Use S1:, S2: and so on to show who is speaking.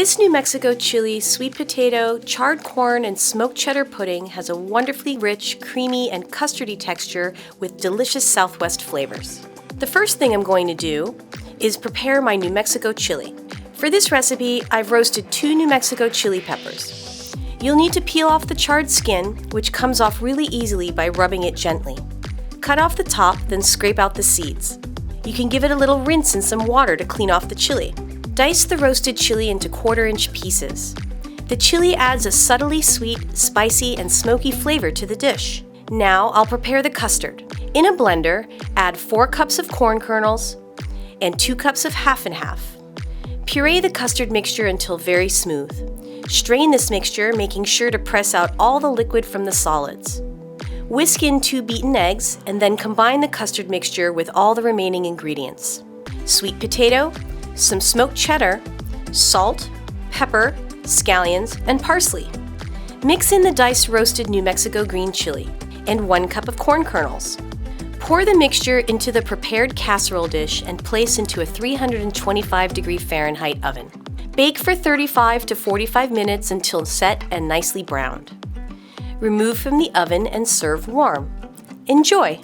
S1: This New Mexico chili, sweet potato, charred corn, and smoked cheddar pudding has a wonderfully rich, creamy, and custardy texture with delicious Southwest flavors. The first thing I'm going to do is prepare my New Mexico chili. For this recipe, I've roasted 2 New Mexico chili peppers. You'll need to peel off the charred skin, which comes off really easily by rubbing it gently. Cut off the top, then scrape out the seeds. You can give it a little rinse in some water to clean off the chili. Dice the roasted chili into 1/4-inch pieces. The chili adds a subtly sweet, spicy, and smoky flavor to the dish. Now I'll prepare the custard. In a blender, add 4 cups of corn kernels and 2 cups of half and half. Puree the custard mixture until very smooth. Strain this mixture, making sure to press out all the liquid from the solids. Whisk in 2 beaten eggs and then combine the custard mixture with all the remaining ingredients. Sweet potato, some smoked cheddar, salt, pepper, scallions, and parsley. Mix in the diced roasted New Mexico green chili and 1 cup of corn kernels. Pour the mixture into the prepared casserole dish and place into a 325° Fahrenheit oven. Bake for 35 to 45 minutes until set and nicely browned. Remove from the oven and serve warm. Enjoy!